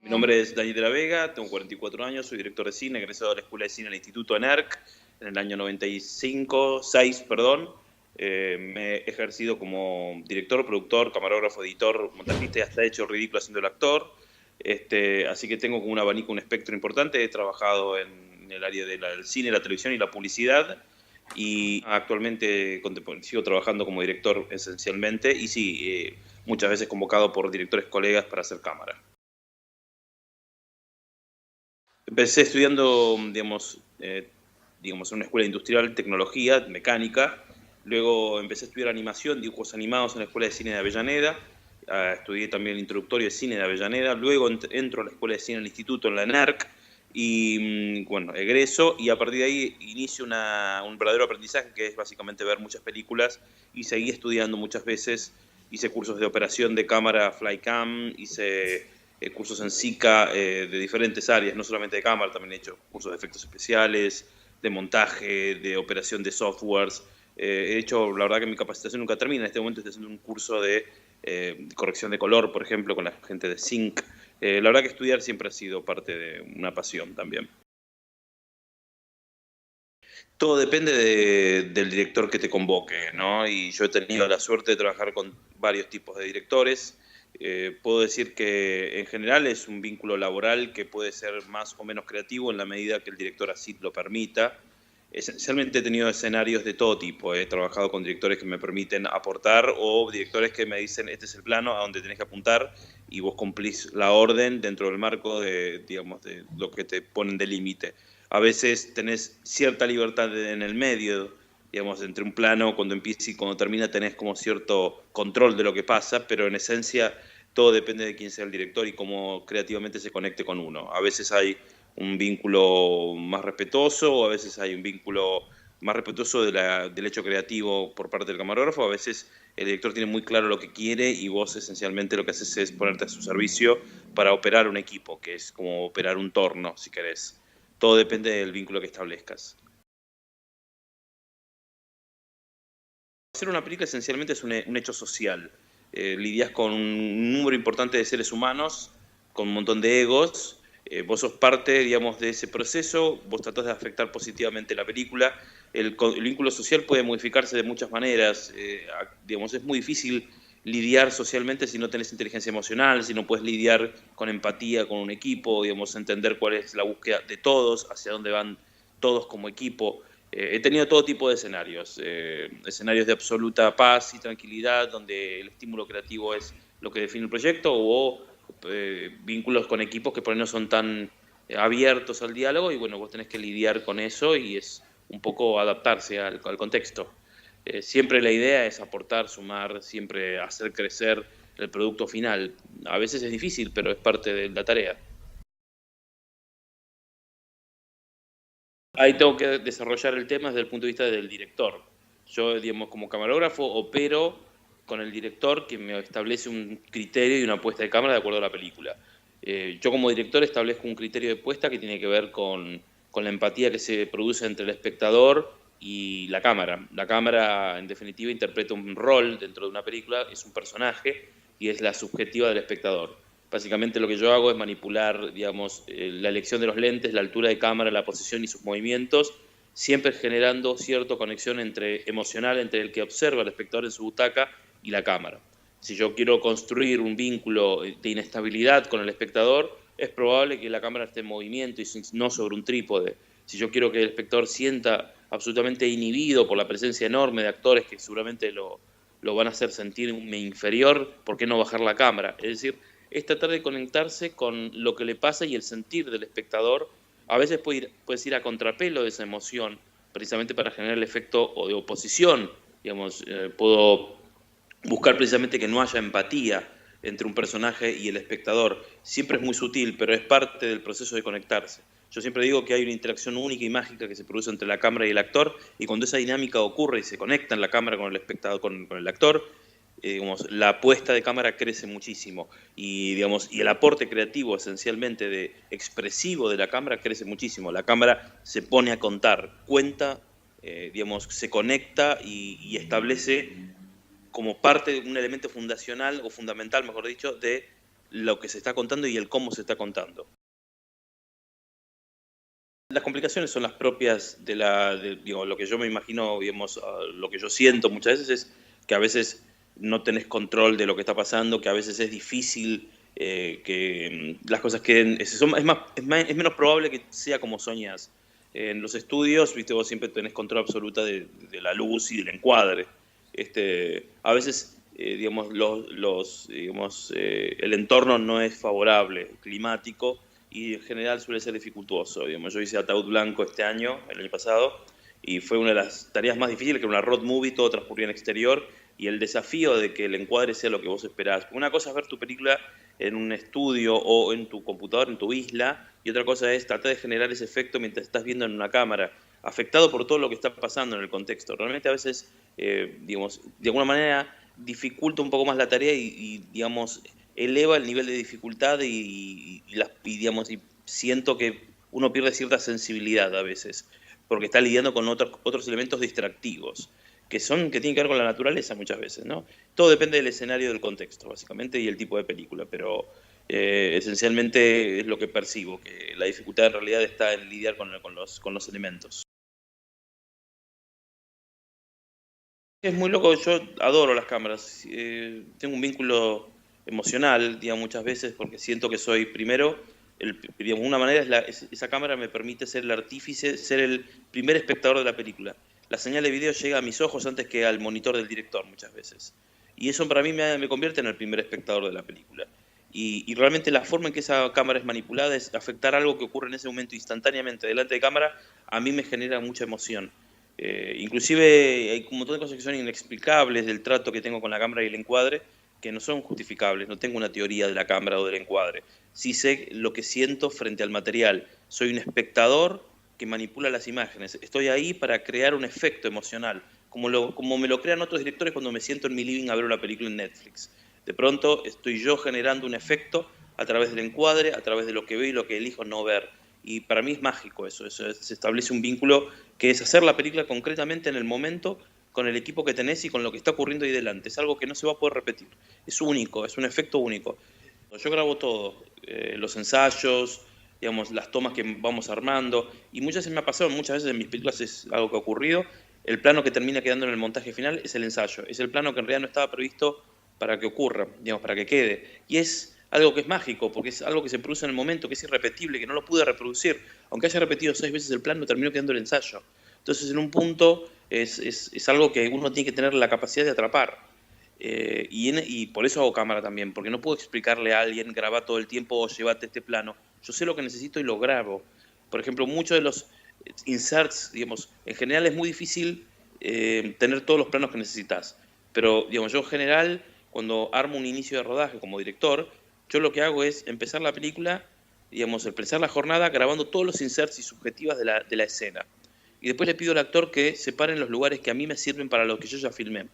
Mi nombre es Daniel de la Vega, tengo 44 años, soy director de cine, egresado de la Escuela de Cine del Instituto ENERC en el año 96, perdón. Me he ejercido como director, productor, camarógrafo, editor, montajista y hasta he hecho ridículo haciendo el actor. Así que tengo como un abanico, un espectro importante. He trabajado en el área del cine, la televisión y la publicidad. Y actualmente sigo trabajando como director esencialmente y sí, muchas veces convocado por directores colegas para hacer cámara. Empecé estudiando, digamos, en una escuela industrial, tecnología, mecánica. Luego empecé a estudiar animación, dibujos animados en la Escuela de Cine de Avellaneda. Estudié también el introductorio de cine de Avellaneda. Luego entro a la Escuela de Cine del Instituto en la ENERC y, bueno, egreso y a partir de ahí inicio un verdadero aprendizaje que es básicamente ver muchas películas y seguí estudiando muchas veces. Hice cursos de operación de cámara, Flycam, hice cursos en SICA de diferentes áreas, no solamente de cámara, también he hecho cursos de efectos especiales, de montaje, de operación de softwares. He hecho, la verdad que mi capacitación nunca termina. En este momento estoy haciendo un curso de corrección de color, por ejemplo, con la gente de Sync. La verdad que estudiar siempre ha sido parte de una pasión también. Todo depende del director que te convoque, ¿no? Y yo he tenido la suerte de trabajar con varios tipos de directores. Puedo decir que en general es un vínculo laboral que puede ser más o menos creativo en la medida que el director así lo permita. Esencialmente he tenido escenarios de todo tipo. He trabajado con directores que me permiten aportar o directores que me dicen este es el plano a donde tenés que apuntar y vos cumplís la orden dentro del marco de, digamos, de lo que te ponen de límite. A veces tenés cierta libertad en el medio, digamos, entre un plano, cuando empieza y cuando termina tenés como cierto control de lo que pasa, pero en esencia todo depende de quién sea el director y cómo creativamente se conecte con uno. A veces hay un vínculo más respetuoso o a veces hay un vínculo más respetuoso del hecho creativo por parte del camarógrafo. A veces el director tiene muy claro lo que quiere y vos esencialmente lo que haces es ponerte a su servicio para operar un equipo, que es como operar un torno, si querés. Todo depende del vínculo que establezcas. Hacer una película esencialmente es un hecho social. Lidias con un número importante de seres humanos, con un montón de egos. Vos sos parte, digamos, de ese proceso, vos tratás de afectar positivamente la película. El vínculo social puede modificarse de muchas maneras. Digamos, es muy difícil lidiar socialmente si no tenés inteligencia emocional, si no puedes lidiar con empatía con un equipo, digamos, entender cuál es la búsqueda de todos, hacia dónde van todos como equipo. He tenido todo tipo de escenarios, escenarios de absoluta paz y tranquilidad, donde el estímulo creativo es lo que define el proyecto, o vínculos con equipos que por ahí no son tan abiertos al diálogo, y bueno, vos tenés que lidiar con eso y es un poco adaptarse al contexto. Siempre la idea es aportar, sumar, siempre hacer crecer el producto final. A veces es difícil, pero es parte de la tarea. Ahí tengo que desarrollar el tema desde el punto de vista del director. Yo, digamos, como camarógrafo opero con el director que me establece un criterio y una puesta de cámara de acuerdo a la película. Yo como director establezco un criterio de puesta que tiene que ver con la empatía que se produce entre el espectador y la cámara. La cámara, en definitiva, interpreta un rol dentro de una película, es un personaje y es la subjetiva del espectador. Básicamente lo que yo hago es manipular, digamos, la elección de los lentes, la altura de cámara, la posición y sus movimientos, siempre generando cierta conexión emocional entre el que observa al espectador en su butaca y la cámara. Si yo quiero construir un vínculo de inestabilidad con el espectador, es probable que la cámara esté en movimiento y no sobre un trípode. Si yo quiero que el espectador sienta absolutamente inhibido por la presencia enorme de actores que seguramente lo van a hacer sentir inferior, ¿por qué no bajar la cámara? Es decir, es tratar de conectarse con lo que le pasa y el sentir del espectador. A veces puedes ir a contrapelo de esa emoción, precisamente para generar el efecto o de oposición. Digamos, puedo buscar precisamente que no haya empatía entre un personaje y el espectador. Siempre es muy sutil, pero es parte del proceso de conectarse. Yo siempre digo que hay una interacción única y mágica que se produce entre la cámara y el actor, y cuando esa dinámica ocurre y se conecta en la cámara con el espectador, con el actor, digamos, la apuesta de cámara crece muchísimo y, digamos, y el aporte creativo esencialmente de expresivo de la cámara crece muchísimo. La cámara se pone a contar, cuenta, digamos, se conecta y establece como parte de un elemento fundacional o fundamental, mejor dicho, de lo que se está contando y el cómo se está contando. Las complicaciones son las propias digo, lo que yo me imagino, digamos, lo que yo siento muchas veces es que a veces no tenés control de lo que está pasando, que a veces es difícil que las cosas queden, es menos probable que sea como soñás. En los estudios, viste, vos siempre tenés control absoluta de la luz y del encuadre. A veces, digamos, el entorno no es favorable, climático, y en general suele ser dificultuoso. Digamos, yo hice Ataúd Blanco este año, el año pasado, y fue una de las tareas más difíciles, que era una road movie, todo transcurría en exterior, y el desafío de que el encuadre sea lo que vos esperás. Una cosa es ver tu película en un estudio o en tu computador, en tu isla, y otra cosa es tratar de generar ese efecto mientras estás viendo en una cámara, afectado por todo lo que está pasando en el contexto. Realmente a veces, digamos, de alguna manera dificulta un poco más la tarea y digamos, eleva el nivel de dificultad digamos, y siento que uno pierde cierta sensibilidad a veces, porque está lidiando con otros elementos distractivos, que tienen que ver con la naturaleza muchas veces, ¿no? Todo depende del escenario, del contexto, básicamente, y el tipo de película, pero esencialmente es lo que percibo, que la dificultad en realidad está en lidiar con los elementos. Es muy loco, yo adoro las cámaras. Tengo un vínculo emocional, digamos, muchas veces, porque siento que soy, primero, digamos, una manera esa cámara me permite ser el artífice, ser el primer espectador de la película. La señal de video llega a mis ojos antes que al monitor del director muchas veces. Y eso para mí me convierte en el primer espectador de la película. Y realmente la forma en que esa cámara es manipulada es afectar algo que ocurre en ese momento instantáneamente delante de cámara, a mí me genera mucha emoción. Inclusive hay un montón de cosas que son inexplicables del trato que tengo con la cámara y el encuadre, que no son justificables. No tengo una teoría de la cámara o del encuadre. Sí sé lo que siento frente al material. Soy un espectador que manipula las imágenes. Estoy ahí para crear un efecto emocional, como me lo crean otros directores cuando me siento en mi living a ver una película en Netflix. De pronto estoy yo generando un efecto a través del encuadre, a través de lo que veo y lo que elijo no ver. Y para mí es mágico se establece un vínculo que es hacer la película concretamente en el momento, con el equipo que tenés y con lo que está ocurriendo ahí delante. Es algo que no se va a poder repetir. Es único, es un efecto único. Yo grabo todo, los ensayos, digamos, las tomas que vamos armando, y muchas veces me ha pasado, muchas veces en mis películas es algo que ha ocurrido, el plano que termina quedando en el montaje final es el ensayo, es el plano que en realidad no estaba previsto para que ocurra, digamos, para que quede. Y es algo que es mágico, porque es algo que se produce en el momento, que es irrepetible, que no lo pude reproducir. Aunque haya repetido 6 veces el plano, terminó quedando el ensayo. Entonces, en un punto, es algo que uno tiene que tener la capacidad de atrapar. Y por eso hago cámara también, porque no puedo explicarle a alguien, graba todo el tiempo o llévate este plano. Yo sé lo que necesito y lo grabo. Por ejemplo, muchos de los inserts, digamos, en general es muy difícil tener todos los planos que necesitas. Pero, digamos, yo en general, cuando armo un inicio de rodaje como director, yo lo que hago es empezar la película, digamos, empezar la jornada grabando todos los inserts y subjetivas de la escena. Y después le pido al actor que separe los lugares que a mí me sirven para lo que yo ya filmé.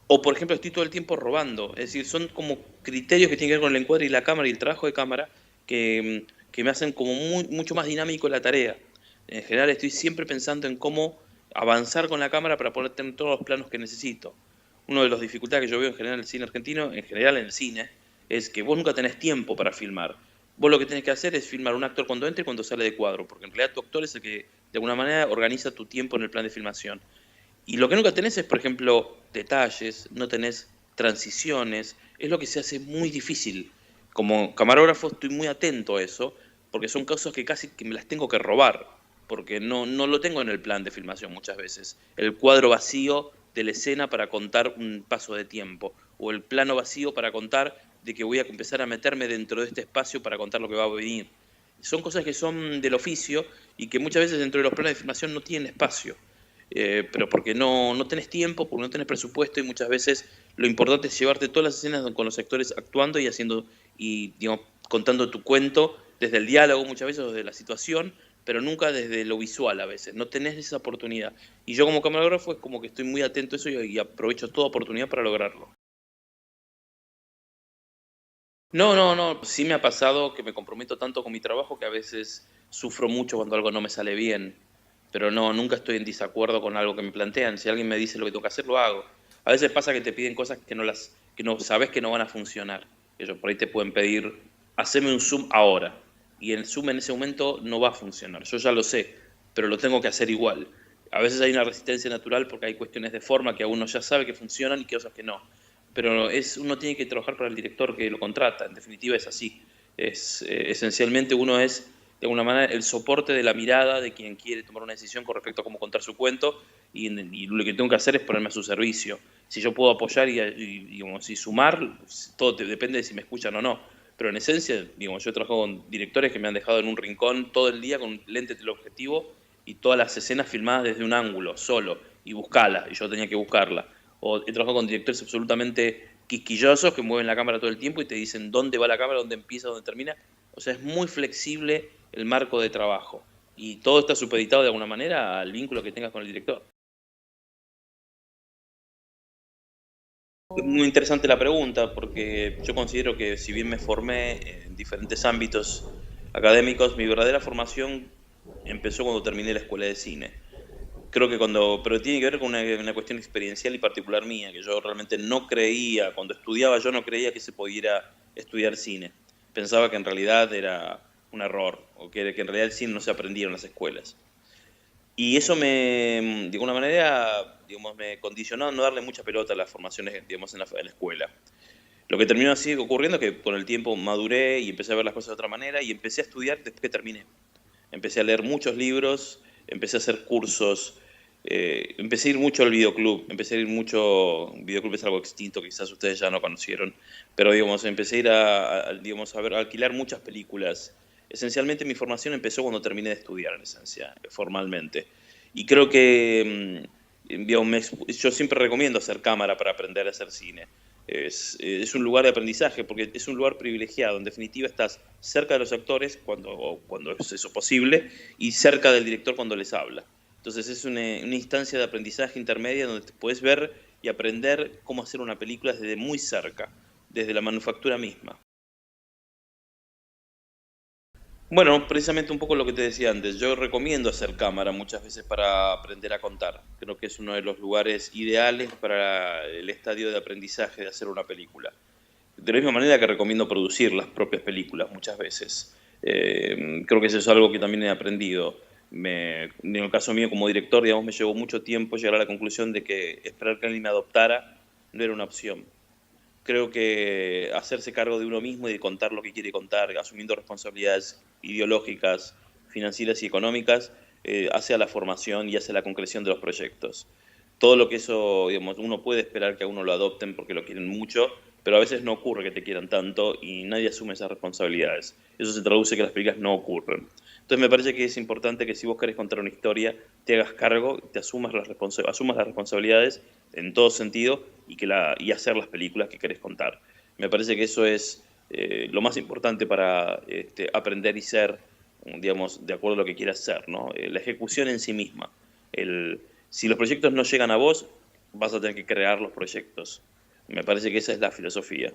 O, por ejemplo, estoy todo el tiempo robando. Es decir, son como criterios que tienen que ver con el encuadre y la cámara y el trabajo de cámara que me hacen como mucho más dinámico la tarea. En general estoy siempre pensando en cómo avanzar con la cámara para poder tener todos los planos que necesito. Una de las dificultades que yo veo en general en el cine argentino, en general en el cine, es que vos nunca tenés tiempo para filmar. Vos lo que tenés que hacer es filmar un actor cuando entra y cuando sale de cuadro, porque en realidad tu actor es el que de alguna manera organiza tu tiempo en el plan de filmación. Y lo que nunca tenés es, por ejemplo, detalles, no tenés transiciones, es lo que se hace muy difícil. Como camarógrafo estoy muy atento a eso, porque son cosas que casi que me las tengo que robar, porque no lo tengo en el plan de filmación muchas veces. El cuadro vacío de la escena para contar un paso de tiempo, o el plano vacío para contar de que voy a empezar a meterme dentro de este espacio para contar lo que va a venir. Son cosas que son del oficio y que muchas veces dentro de los planes de filmación no tienen espacio. Pero porque no tenés tiempo, porque no tenés presupuesto y muchas veces lo importante es llevarte todas las escenas con los actores actuando y haciendo y digamos, contando tu cuento desde el diálogo muchas veces o desde la situación, pero nunca desde lo visual a veces. No tenés esa oportunidad. Y yo como camarógrafo es como que estoy muy atento a eso y aprovecho toda oportunidad para lograrlo. No. Sí me ha pasado que me comprometo tanto con mi trabajo que a veces sufro mucho cuando algo no me sale bien. Pero no, nunca estoy en desacuerdo con algo que me plantean. Si alguien me dice lo que tengo que hacer, lo hago. A veces pasa que te piden cosas que no sabes que no van a funcionar. Ellos por ahí te pueden pedir, haceme un zoom ahora. Y el zoom en ese momento no va a funcionar. Yo ya lo sé, pero lo tengo que hacer igual. A veces hay una resistencia natural porque hay cuestiones de forma que uno ya sabe que funcionan y que otras que no. Pero uno tiene que trabajar para el director que lo contrata. En definitiva es así. Esencialmente uno es, de alguna manera, el soporte de la mirada de quien quiere tomar una decisión con respecto a cómo contar su cuento y lo que tengo que hacer es ponerme a su servicio. Si yo puedo apoyar digamos, y sumar, todo depende de si me escuchan o no. Pero en esencia, digamos, yo he trabajado con directores que me han dejado en un rincón todo el día con un lente teleobjetivo y todas las escenas filmadas desde un ángulo, solo, y buscarla, y yo tenía que buscarla. O he trabajado con directores absolutamente quisquillosos que mueven la cámara todo el tiempo y te dicen dónde va la cámara, dónde empieza, dónde termina. O sea, es muy flexible el marco de trabajo. Y todo está supeditado de alguna manera al vínculo que tengas con el director. Es muy interesante la pregunta porque yo considero que si bien me formé en diferentes ámbitos académicos, mi verdadera formación empezó cuando terminé la escuela de cine. Creo que pero tiene que ver con una cuestión experiencial y particular mía, que yo realmente no creía, cuando estudiaba yo no creía que se pudiera estudiar cine. Pensaba que en realidad era un error, o que en realidad el cine no se aprendía en las escuelas. Y eso de alguna manera, digamos, me condicionó a no darle mucha pelota a las formaciones, digamos, en la escuela. Lo que terminó así ocurriendo es que con el tiempo maduré y empecé a ver las cosas de otra manera y empecé a estudiar después que terminé. Empecé a leer muchos libros, empecé a hacer cursos, empecé a ir mucho al videoclub, empecé a ir mucho, videoclub es algo extinto, quizás ustedes ya no conocieron, pero digamos, empecé a ir digamos, a alquilar muchas películas. Esencialmente mi formación empezó cuando terminé de estudiar, en esencia, formalmente. Y creo que, digamos, yo siempre recomiendo hacer cámara para aprender a hacer cine. Es un lugar de aprendizaje porque es un lugar privilegiado. En definitiva, estás cerca de los actores cuando es eso posible y cerca del director cuando les habla. Entonces es una instancia de aprendizaje intermedia donde te puedes ver y aprender cómo hacer una película desde muy cerca, desde la manufactura misma. Bueno, precisamente un poco lo que te decía antes. Yo recomiendo hacer cámara muchas veces para aprender a contar. Creo que es uno de los lugares ideales para el estadio de aprendizaje de hacer una película. De la misma manera que recomiendo producir las propias películas muchas veces. Creo que eso es algo que también he aprendido. En el caso mío como director, digamos, me llevó mucho tiempo llegar a la conclusión de que esperar que alguien me adoptara no era una opción. Creo que hacerse cargo de uno mismo y de contar lo que quiere contar, asumiendo responsabilidades ideológicas, financieras y económicas, hace a la formación y hace a la concreción de los proyectos. Todo lo que eso, digamos, uno puede esperar que a uno lo adopten porque lo quieren mucho, pero a veces no ocurre que te quieran tanto y nadie asume esas responsabilidades. Eso se traduce que las películas no ocurren. Entonces me parece que es importante que si vos querés contar una historia, te hagas cargo, te asumas las responsabilidades en todo sentido y hacer las películas que querés contar. Me parece que eso es lo más importante para aprender y ser, digamos, de acuerdo a lo que quieras ser, ¿no? La ejecución en sí misma. Si los proyectos no llegan a vos, vas a tener que crear los proyectos. Me parece que esa es la filosofía.